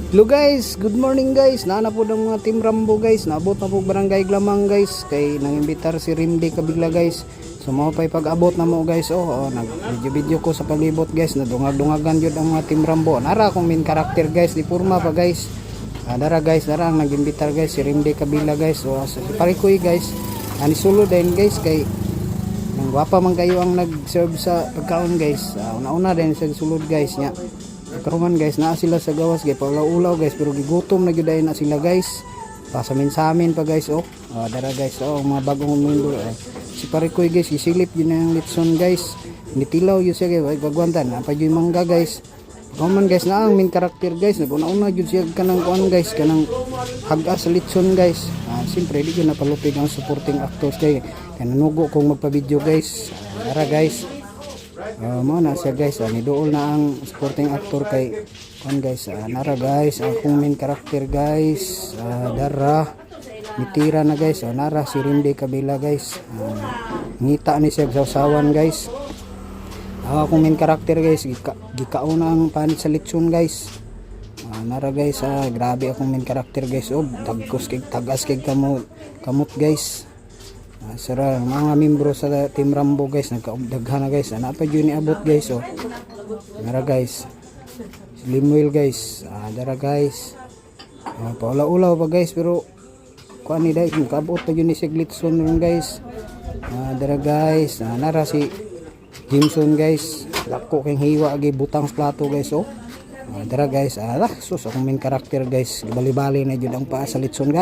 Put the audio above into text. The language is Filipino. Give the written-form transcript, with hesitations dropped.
Hello guys, good morning guys. Naana po ng mga Team Rambo guys. Naabot na po barangay Glamang guys. Kay nangimbitar si Rimdi Kabigla guys. So mao pay pag-abot na mo guys. Nag-video ko sa palibot guys. Nadungag-dungagan jud ang mga Team Rambo. Nara akong main character guys, di purma pa guys. Dara guys, dara ang nag-imbitar guys si Rimdi Kabigla guys. So si Parikoy guys. Ani solo din guys kay nang gwapa man kayo ang nag-serve sa pagkaon guys. Una-una din sa sulod guys nya. Karuman guys, naa sila sa gawas guys, paulaw-ulaw guys, pero gigutom na gyud na sila guys. Pasamin sa amin pa guys dara guys, mga bagong mundo. Si Parikoy guys, isilip yun ang litson guys. Nitilaw yun siya guys, pagwantan, apa yun mangga guys. Karuman guys, na ang main character guys, naguna-una yun siya kanang kuan guys, kanang haga sa litson guys. Siyempre, di yun napalupig ang supporting actors guys. Kaya nanugo kong magpa-video guys. Dara guys. Mo na siya guys, ni dool na ang supporting actor kay kon guys. Nara guys, akong main character guys. Dara mitira na guys. Nara si Rimdi Kabila guys. Ngita ni siya sa usawan guys. Akong main character guys, gikauna ang panit sa litson guys. Nara guys, grabe akong main character guys. Dagkos kay tagas kay kamot guys. Sara mga membro sa Team Rambo guys, nagkaugdaghan na guys. Ano pa yun iabot guys Dara guys, Slimwell guys. Dara guys, paula-ulaw pa guys, pero kuan ni dai kabot pa yun ni Siglitson ron guys. Dara guys, nara si Jimson guys, lako kang hiwa agi butang sa plato guys. Dara guys, sus akong main character guys, bali-bali na jud ang paa sa litson guys.